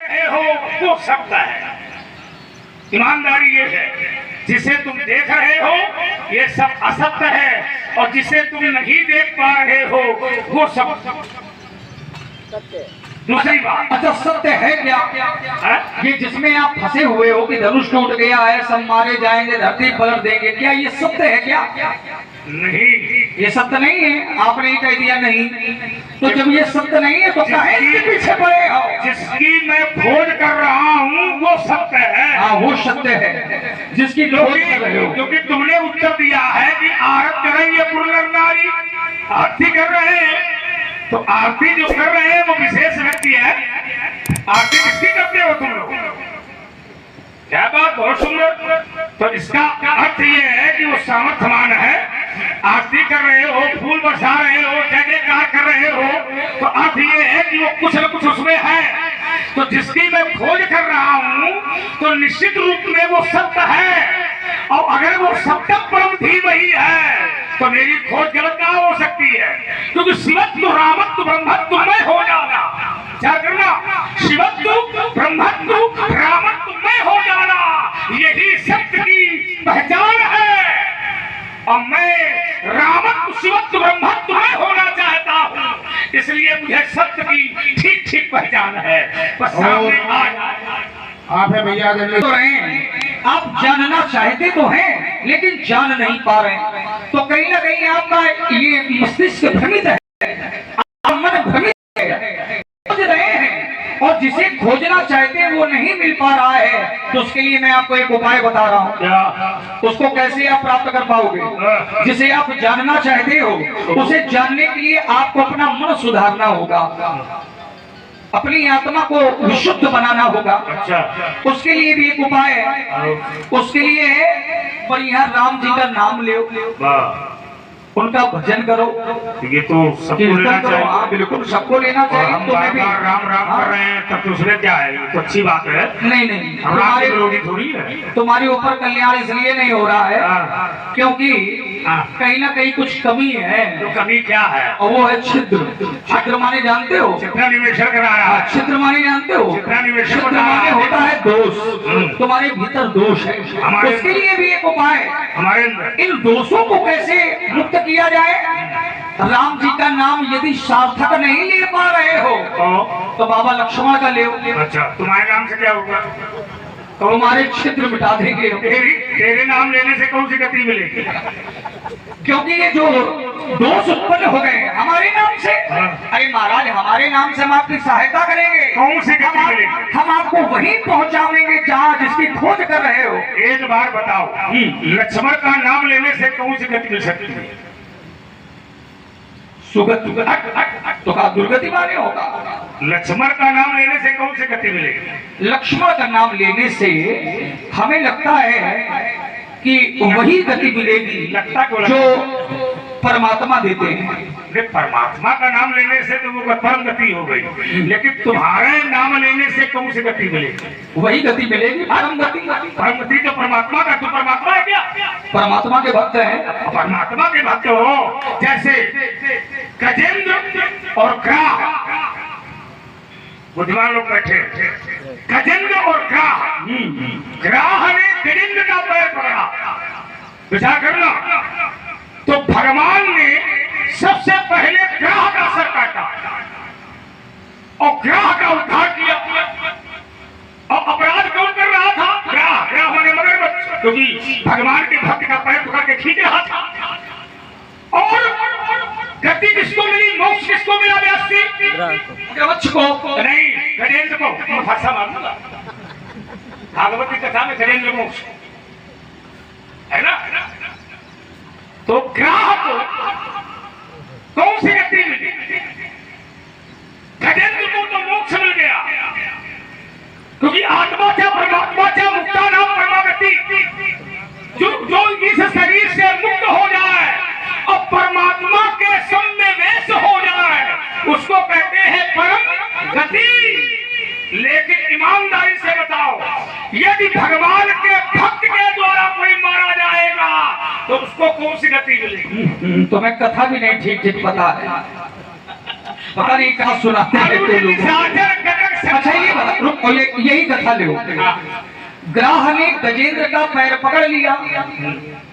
रहे हो वो सत्य है। ईमानदारी ये है, जिसे तुम देख रहे हो ये सब असत्य है, और जिसे तुम नहीं देख पा रहे हो वो सब सत्य है। दूसरी बात, अच्छा सत्य है क्या? ये जिसमें आप फंसे हुए हो कि धनुष टूट गया है, सब मारे जाएंगे, धरती पलट देंगे, क्या ये सत्य है क्या? नहीं, ये सत्य नहीं है। आपने ही कह दिया नहीं, तो जब ये सत्य नहीं है तो काहे इसके पीछे पड़े हो? जिसकी मैं खोज कर रहा हूँ वो सत्य है। हाँ वो सत्य है जिसकी खोज कर रहे हो। क्योंकि तुमने उत्तर दिया है कि आरत करेंगे पुरुष नारी, आरती कर रहे हैं, तो आरती जो कर रहे हैं वो विशेष व्यक्ति है। आरती किसकी करते हो तुम लोग? क्या बात, बहुत सुंदर। तो इसका अर्थ ये है कि वो सामर्थ्यवान है, आरती कर रहे हो, फूल बरसा रहे हो, जय जयकार कर रहे हो, तो अर्थ ये है कि वो कुछ न कुछ उसमें है। तो जिसकी मैं खोज कर रहा हूँ तो निश्चित रूप में वो सत्य है, और अगर वो सत्य परम भी वही है तो मेरी खोज गलत क्या हो सकती है? क्योंकि शिवत्व रामत्व ब्रह्मत्व में हो जाना, क्या करना? शिवत्व ब्रह्मत्व रामत्व में हो जाना, यही सत्य की पहचान है। और मैं रामत्व शिवत्व ब्रह्मत्व में होना चाहता हूँ, इसलिए मुझे सत्य की ठीक ठीक पहचान है। बस सामने आप है भैया तो रहे, आप जानना चाहते तो हैं लेकिन जान नहीं पा रहे, तो कहीं ना कहीं आपका ये मस्तिष्क भ्रमित है, मन भ्रमित है, खोज रहे हैं, और जिसे खोजना चाहते हैं वो नहीं मिल पा रहा है। तो उसके लिए मैं आपको एक उपाय बता रहा हूँ, उसको कैसे आप प्राप्त कर पाओगे। जिसे आप जानना चाहते हो उसे जानने के लिए आपको अपना मन सुधारना होगा, अपनी आत्मा को विशुद्ध बनाना होगा। अच्छा, उसके लिए भी एक उपाय है। उसके लिए पर यहाँ राम जी का नाम ले, उनका भजन करो, ये तो सबको लेना चाहिए। हाँ बिल्कुल सबको लेना चाहिए। हम बार बार राम राम कर रहे हैं तब दूसरे क्या है, ये तो अच्छी बात है। नहीं हमारे विरोधी थोड़ी है। तुम्हारे ऊपर कल्याण इसलिए नहीं हो रहा है क्योंकि कहीं ना कहीं कुछ कमी है। तो कमी क्या है? और वो है छिद्र। छिद्र माने जानते हो? चित्रा निवेशन कराया। छिद्र माने जानते हो? चित्रा निवेशन माने होता है दोष, तुम्हारे भीतर दोष है। उसके लिए भी एक उपाय, हमारे इन दोषों को कैसे मुक्त किया जाए। राम जी का नाम यदि सार्थक नहीं ले पा रहे हो तो बाबा लक्ष्मण का ले। अच्छा, तुम्हारे नाम से क्या होगा? तो हमारे क्षेत्र मिटा देंगे। तेरे नाम लेने से कौन सी गति मिलेगी? क्योंकि ये जो दोष उत्पन्न हो गए हमारे नाम से, अरे महाराज हमारे नाम से हम आपकी सहायता करेंगे। कौन सी गति मिलेगी? हम आपको वहीं पहुंचाएंगे जहाँ जिसकी खोज कर रहे हो। एक बार बताओ, लक्ष्मण का नाम लेने से कौन सी गति मिल सकती है? सुगति तो का दुर्गति माने होगा। लक्ष्मण का नाम लेने से कौन सी गति मिलेगी? लक्ष्मण का नाम लेने से हमें लगता है कि वही गति मिलेगी लगता को जो परमात्मा देते हैं। परमात्मा का नाम लेने से तो वो परम गति हो गई, लेकिन तुम्हारे नाम लेने से कौन सी गति मिलेगी? वही गति मिलेगी परम गति। परम गति तो परमात्मा का, तो परमात्मा है क्या? परमात्मा के भक्त हैं। परमात्मा के भक्त हो, जैसे गजेंद्र और ग्राह, बुद्धिमान लोग बैठे, गजेंद्र और ग्राह, ग्राह ने गजेंद्र का पैर पकड़ा, विचार करना, तो भगवान ने सबसे पहले ग्राह का सर काटा और ग्राह का उद्धार किया। और अपराध कौन कर रहा था? ग्राह। ग्राह होने मगरमच्छ, क्योंकि भगवान के भक्त का पैर पकड़ के खींच रहा था। और गति किसको मिली? मोक्ष किसको मिला? मगरमच्छ को नहीं, गजेंद्र को। मैं फरसा मार दूंगा, भागवत की कथा में गजेंद्र मोक्ष है ना। तो ग्राह को कौन सी गति मिली? गजेंद्र को तो मोक्ष मिल गया, क्योंकि आत्मा क्या परमात्मा क्या मुक्ता नाम परमागति। जो इस शरीर से मुक्त हो जाए और परमात्मा के सम्मेवेश हो जाए उसको कहते हैं परम गति। लेकिन ईमानदारी से बताओ, यदि भगवान के भक्त के द्वारा कोई मारा जाएगा तो उसको कौन सी गति मिलेगी? तुम्हें कथा भी नहीं ठीक ठीक पता है, पता नहीं क्या सुनाते हैं तो लोग। अच्छा ये बता, रुको, यही कथा ले। ग्राह ने गजेंद्र का पैर पकड़ लिया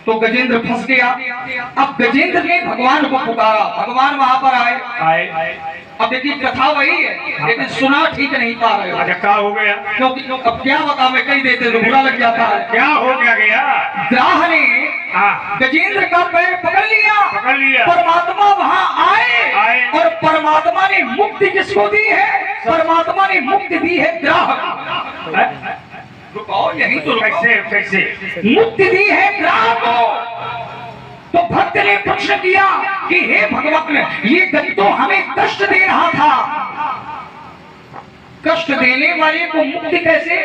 तो गजेंद्र फंस गया। अब गजेंद्र ने भगवान को पुकारा, भगवान वहां पर आए। अब देखिए कथा वही है लेकिन सुना ठीक नहीं पा रहे हो। अच्छा क्या हो गया? क्योंकि अब क्या बता, मैं कही देते तो बुरा लग जाता है। क्या हो गया? ग्राह ने गजेंद्र का पैर पकड़ लिया। परमात्मा वहां आए और परमात्मा ने मुक्ति किसको दी है? परमात्मा ने मुक्ति दी है ग्राह को। यही तो कैसे मुक्ति दी है ग्राह को। तो भक्त ने प्रश्न किया कि हे भगवान, ये गति तो हमें कष्ट दे रहा था, कष्ट देने वाले को मुक्ति कैसे?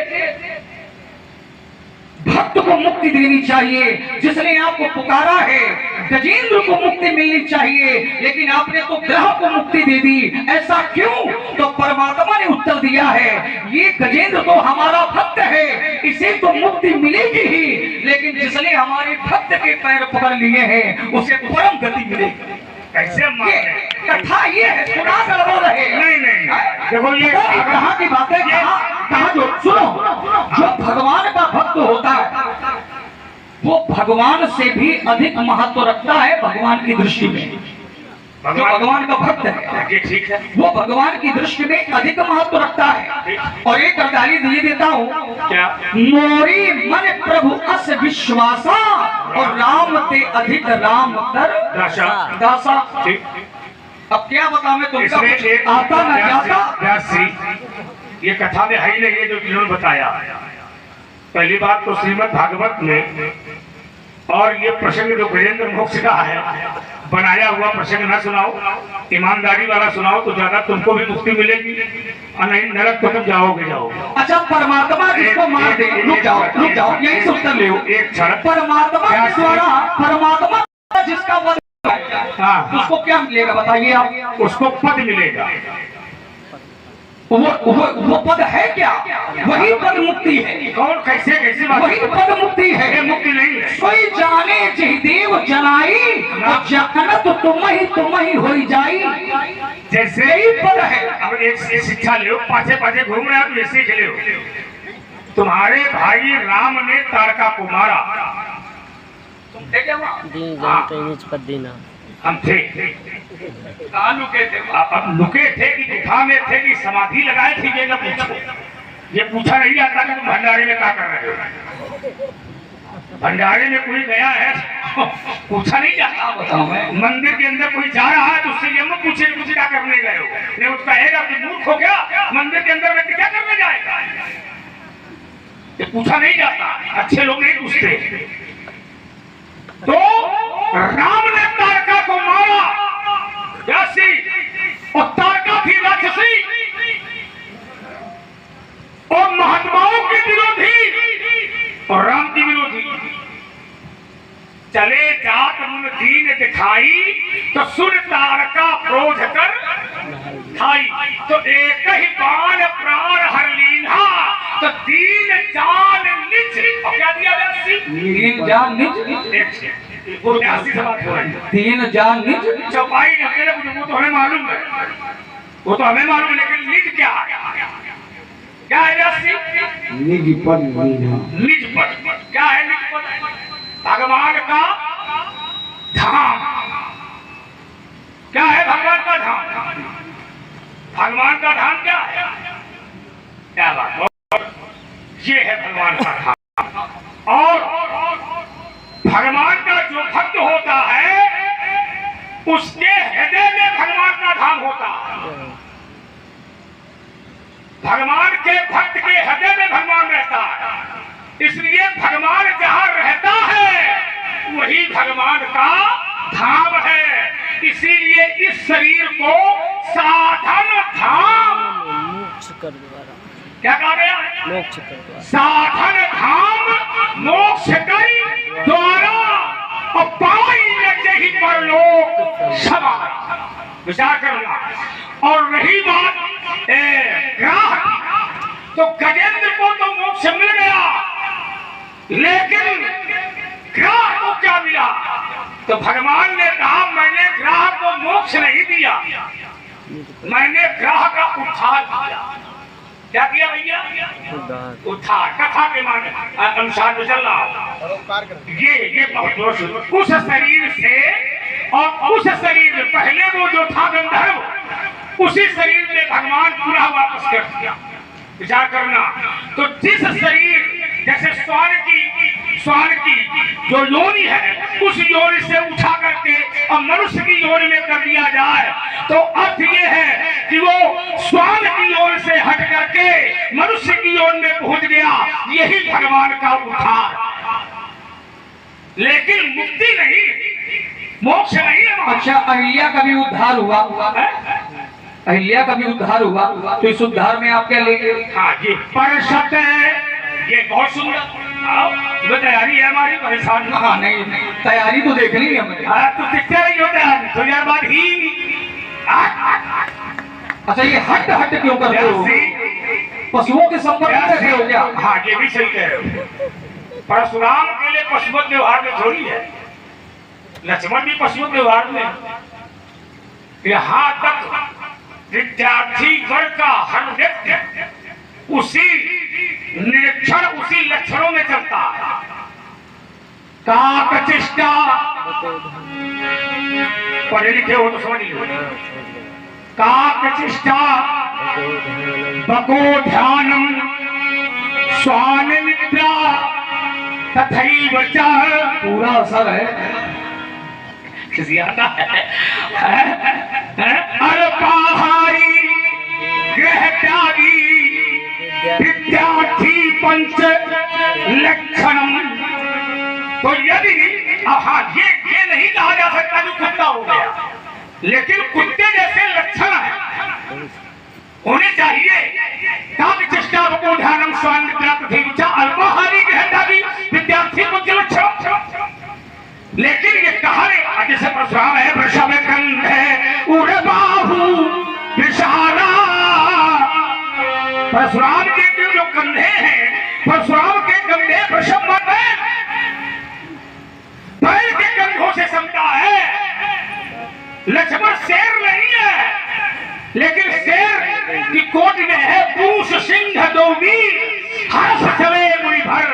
भक्त को मुक्ति देनी चाहिए, जिसने आपको पुकारा है। गजेंद्र को मुक्ति मिलनी चाहिए लेकिन आपने तो ग्रह को मुक्ति दे दी, ऐसा क्यों? तो परमात्मा ने उत्तर दिया है, ये गजेंद्र तो हमारा भक्त है, इसे तो मुक्ति मिलेगी ही, लेकिन जिसने हमारे भक्त के पैर पकड़ लिए हैं उसे परम गति मिलेगी। कैसे कथा ये है, सुना गड़बड़ रहे। नहीं देखो ये कहाँ की बात है, कहाँ जो सुनो, जो भगवान का भक्त होता है वो भगवान से भी अधिक महत्व रखता है भगवान की दृष्टि में। जो भगवान का भक्त है ठीक है, वो भगवान की दृष्टि में अधिक महत्व रखता है। और एक गाली दिए देता हूँ, क्या? मोरी मन प्रभु अस विश्वासा और राम ते अधिक राम कर दासा। अब क्या बता मैं तुमको, आता न जाता। ये कथा में है ही नहीं, जो जिन्होंने बताया। पहली बात तो श्रीमद् भागवत में, और ये प्रसंग जो गजेंद्र मोक्ष का है, बनाया हुआ प्रसंग न सुनाओ, ईमानदारी वाला सुनाओ तो ज्यादा तुमको भी मुक्ति मिलेगी, और नहीं नरक तो तुम जाओगे। अच्छा, परमात्मा जिसको मार दे, रुक जाओ, यही सोचकर ले एक क्षण। परमात्मा के द्वारा, परमात्मा जिसका वध, उसको क्या मिलेगा बताइए आप? उसको पद मिलेगा। वो पद है क्या? वही पद मुक्ति है। कौन? कैसे बात? वही पद मुक्ति है। ये मुक्ति नहीं है। कोई जाने देव जनाई जगत तुम ही हो जाई, जैसे यही पद है। अब एक शिक्षा ले, पाछे घूम रहे हो तो ये सीख ले। तुम्हारे भाई राम ने तारका को मारा, तुम थे क्या वहाँ? हम थे। कहाँ लुके थे? अब लुके थे कि गुफा में थे कि समाधि लगाए थे? ये पूछा नहीं जाता कि तुम भंडारे में क्या कर रहे हो। भंडारे में कोई गया है पूछा नहीं जाता। बताओ, मंदिर के अंदर कोई जा रहा है तो उससे ये मत पूछे कुछ क्या करने गए हो। नहीं उसका कहेगा कि मूर्ख हो गया, मंदिर के अंदर व्यक्ति क्या करने जाएगा, ये पूछा नहीं जाता। अच्छे लोग नहीं पूछते। तो राम ने तारका को मारा, और तारका थी राक्षसी और महात्माओं के विरोधी और राम की विरोधी। चले जात मुन दीन दिखाई तो सुर तारका क्रोध कर खाई, तो एक ही बाण प्राण हर लीन्हा तो दीन जान निज। क्या दिया? दीन जान निज। वो 80 से बात हो रही है। दीन जान निज चौपाई वो तो हमें मालूम है, वो तो हमें मालूम, लेकिन निज क्या है? क्या है? निज पद। निज पद क्या है? निज पद भगवान का धाम। क्या है भगवान का धाम? भगवान का धाम क्या है? क्या बात? ये है भगवान का धाम। और भगवान का जो भक्त होता है उसके हृदय में भगवान का धाम होता है। भगवान के भक्त के हृदय में भगवान रहता है, इसलिए भगवान जहाँ रहता है वही भगवान का धाम है। इसीलिए इस शरीर को साधन धाम क्या कहा गया? साधन धाम मोक्ष कर द्वारा पाई ही परलोक सवारा। विचार करना। और रही बात ग्राह, तो गजेंद्र को तो मोक्ष मिल गया, लेकिन ग्राह को क्या मिला? तो भगवान ने कहा मैंने ग्राह को मोक्ष नहीं दिया, मैंने ग्राह का उद्धार किया। क्या किया भैया? उद्धार कथा के माने अनुसार में चल रहा। ये बहुत जोश उस शरीर से और उस शरीर में पहले वो जो था गंधर्व, उसी शरीर में भगवान पूरा वापस कर दिया। विचार करना, तो जिस शरीर जैसे स्वान की जो योनि है, उस योनि से उठा करके और मनुष्य की योनि में कर दिया जाए, तो अर्थ ये है कि वो स्वान की योनि से हट करके मनुष्य की योनि में पहुंच गया। यही भगवान का उद्धार। लेकिन मुक्ति नहीं, मोक्ष नहीं है। अच्छा, अहिल्या का भी उद्धार हुआ, अहिल्या का भी उद्धार हुआ, तो इस उद्धार में आप क्या लेंगे? हाँ जी, परशत ये बहुत सुंदर तैयारी है हमारी। परेशान हाँ, नहीं तैयारी तो देखनी है मुझे। तो दिखते नहीं होता तो यार बात ही। अच्छा, ये हट हट क्यों करते हो? पशुओं के संपर्क में कैसे हो गया? हाँ, ये भी सही कह रहे हो। परशुराम के लिए पशुवत व्यवहार में थोड़ी है, लक्ष्मण भी पशुवत व्यवहार में। यहाँ तक विद्यार्थी वर्ग का हर व्यक्ति उसी निरीक्षण, उसी लक्षणों में चलता है। काकचेष्टा, पढ़े लिखे हो तो समझिए। काकचेष्टा बको ध्यानम स्वान निद्रा तथैव च, पूरा असर है। ज्यादा है अल्पाहारी ग्रह त्यागी विद्यार्थी पंच लक्षणम। तो यदि हाँ, ये नहीं कहा जा सकता कि कुत्ता हो गया, लेकिन कुत्ते जैसे लक्षण है होने चाहिए। काकचेष्टा बको ध्यानम स्वान निद्रा तथैव च अल्पाहारी ग्रह त्यागी विद्यार्थी पंच लक्षणम। लेकिन ये कहा नहीं, जैसे परशुराम है, वृषभ कंध है उड़ बाहु विशाला। परशुराम के जो कंधे हैं, परशुराम के कंधे वृषभ बैल के कंधों से समता है। लक्ष्मण शेर नहीं है, लेकिन शेर की कोट में है पूष सिंह दो वीर हर्ष चले मुनि भर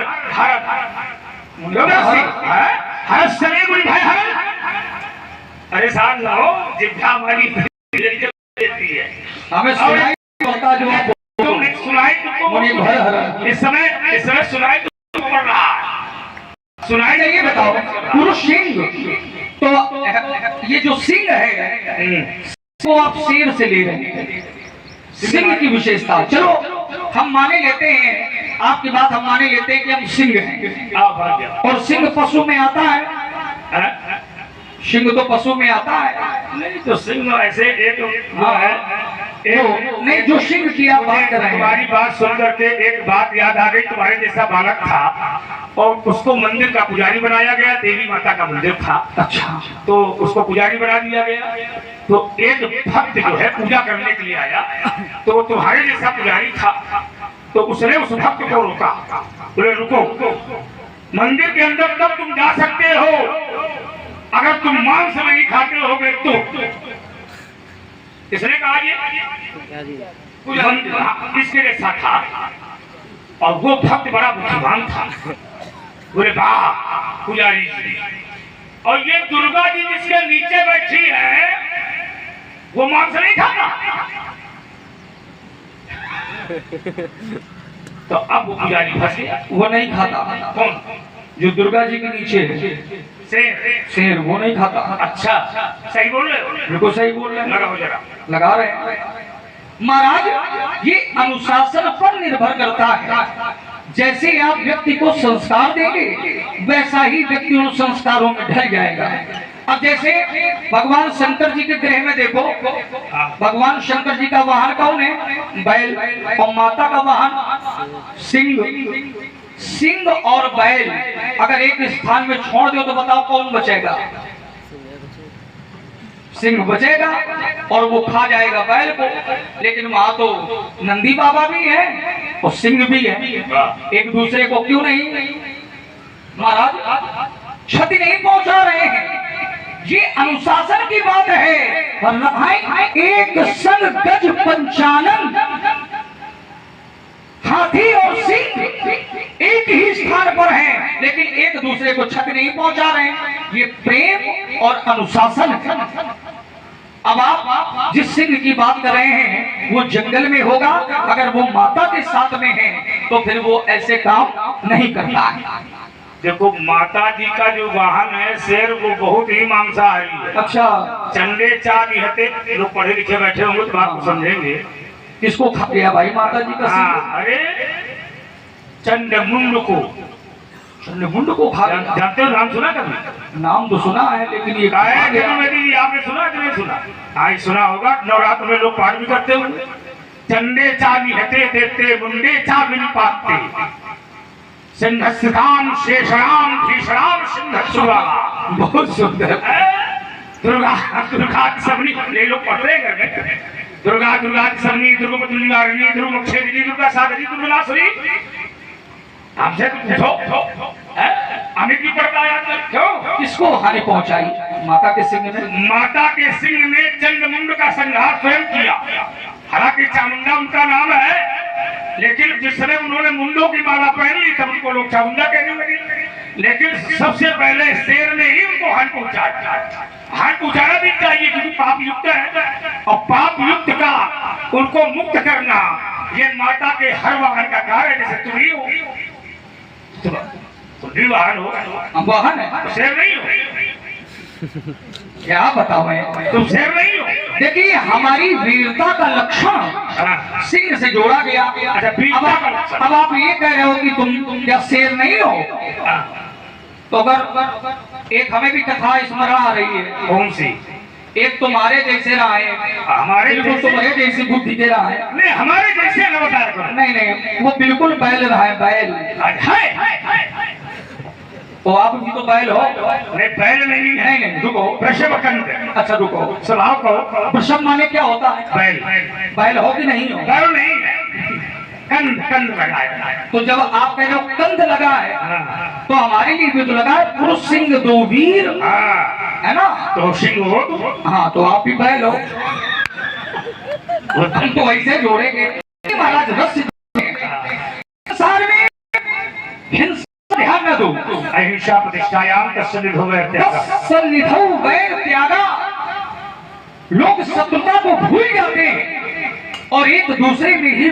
हर्ष चले मुनि भाई हर। अरे साहब लो, जिभा हमारी देती है, हमें सुनाई पड़ता जो तुमने सुनाई तुमको मुनि भर हर। इस समय सुनाई तुमको पड़ रहा है। सुनाई नहीं, बताओ। पुरुष सिंह, तो ये जो सिंह है वो आप शेर से ले रहे हैं, सिंह की विशेषता। चलो हम माने लेते हैं, आपकी बात हम माने लेते हैं कि हम सिंह हैं। और सिंह पशु में आता है, सिंह तो पशु में आता है। नहीं तो सिंह ऐसे एक है, नहीं जो सिंह की आप बात कर रहे हैं। तुम्हारी बात सुन करके एक बात याद आ गई। तुम्हारे जैसा बालक था और उसको मंदिर का पुजारी बनाया गया, देवी माता का मंदिर था। अच्छा, तो उसको पुजारी बना दिया गया। तो एक भक्त जो है पूजा करने के लिए आया, तो तुम्हारे जैसा पुजारी था। तो उसने उस भक्त को रोका, बोले रुको, मंदिर के अंदर तब तुम जा सकते हो अगर तुम मांस नहीं खाते होगे तो। इसने कहा ये इसके जैसा था, और वो भक्त बड़ा बुद्धिमान था। बोले वाह पुजारी जी, और ये दुर्गा जी जिसके नीचे बैठी है वो मांस नहीं खाता। तो अब वो पुजारी फंस गया, वो नहीं खाता। कौन? जो दुर्गा जी के नीचे है शेर, वो नहीं खाता। अच्छा, सही बोल रहे हो? बिल्कुल सही बोल रहे हैं। लगाओ जरा, लगा रहे हैं महाराज। ये अनुशासन पर निर्भर करता है। जैसे आप व्यक्ति को संस्कार देंगे, वैसा ही व्यक्ति उन संस्कारों में ढल जाएगा। अब जैसे भगवान शंकर जी के ग्रह में देखो, भगवान शंकर जी का वाहन कौन है? बैल, और माता का वाहन सिंह। सिंह और बैल अगर एक स्थान में छोड़ दो तो बताओ कौन बचेगा? सिंह बचेगा और वो खा जाएगा बैल को। लेकिन वहां तो नंदी बाबा भी है और सिंह भी है, एक दूसरे को क्यों नहीं महाराज क्षति नहीं पहुंचा रहे हैं? ये अनुशासन की बात है। एक संग गज पंचानन, हाथी और सिंह एक ही स्थान पर हैं, लेकिन एक दूसरे को क्षति नहीं पहुंचा रहे हैं। ये प्रेम और अनुशासन है। अब आप जिस सिंह की बात कर रहे हैं वो जंगल में होगा, अगर वो माता के साथ में है तो फिर वो ऐसे काम नहीं करता है। देखो माता जी का जो वाहन है शेर, वो बहुत ही मांसाहारी है। अच्छा, चंडे चार निहते, लोग पढ़े लिखे बैठे होंगे तो बात को समझेंगे। किसको खा गया भाई माता जी का हाँ, सिंह? अरे चंडमुंड को, चंडमुंड को खा गया। जानते हो, नाम सुना कभी? नाम तो सुना है, लेकिन ये क्या खा है गया। मेरी, आपने सुना कि नहीं सुना? हाँ, सुना होगा। नवरात्र में लोग पाठ भी करते होंगे। चंडे चा निहते देते मुंडे चा बिन पाते, सिंहस्तान शेषराम भीषणाम सिंहसुरा। बहुत सुंदर। दुर्गा दुर्गा की सबनी, ये लोग पढ़ते हैं घर में। दुर्गा दुर्गा की सबनी, दुर्गोपति निवारिणी, दुर्मुक्षेदिनी, दुर्गा सागरी, दुर्गुणासुरी। हमसे पूछो, अमित भी पढ़ता है क्यों? किसको हानि पहुंचाई माता के सिंह ने? माता के सिंह ने चंडमुंड का संहार स्वयं किया। हालांकि चामुंडा उनका नाम है, लेकिन जिस समय उन्होंने मुंडों की माला पहन ली तब उनको लोग चामुंडा कहने लगे। लेकिन सबसे पहले शेर ने ही उनको हानि पहुंचाया। हानि पहुंचाना भी चाहिए क्योंकि पाप युक्त है, और पाप युक्त का उनको मुक्त करना ये माता के हर वाहन का कार्य है। जैसे तुम ही हो, तुम भी वाहन हो, वाहन है, शेर नहीं हो। क्या बताओ मैं? तुम शेर नहीं हो। देखिए हमारी वीरता का लक्षण हाँ। सिंह से जोड़ा गया। अच्छा, वीरता का लक्षण। अब आप ये कह रहे हो कि तुम क्या शेर नहीं हो? तो अगर एक हमें भी कथा स्मरण आ रही है। कौन सी? एक तुम्हारे जैसे रहा है, हमारे बिल्कुल जैसे? तुम्हारे जैसी बुद्धि के रहा है। नहीं, हमारे जैसे न बताया करो। नहीं नहीं, वो बिल्कुल बैल रहा है, बैल। है तो आप भी तो बैल हो। नहीं, बैल नहीं है। नहीं नहीं, रुको। वृषभकंद। अच्छा रुको, स्वभाव को वृषभ माने क्या होता है? बैल। बैल हो कि नहीं हो? बैल नहीं है, कंद कंद लगाया। तो जब आप कह रहे हो कंध लगा है, हाँ, तो हमारे लिए भी तो लगा है पुरुष सिंह दो वीर, हाँ, है ना? तो सिंह हो तुम। हाँ, तो आप भी बैल हो। हम तो ऐसे जोड़ेंगे महाराज। रस संसार में हिंसा ध्यान न दो। अहिंसा प्रतिष्ठायाम तस्सनिधो वैत्यागा। सन्निधौ वैर त्यागा। लोग शत्रुता को भूल जाते हैं और एक दूसरे में ही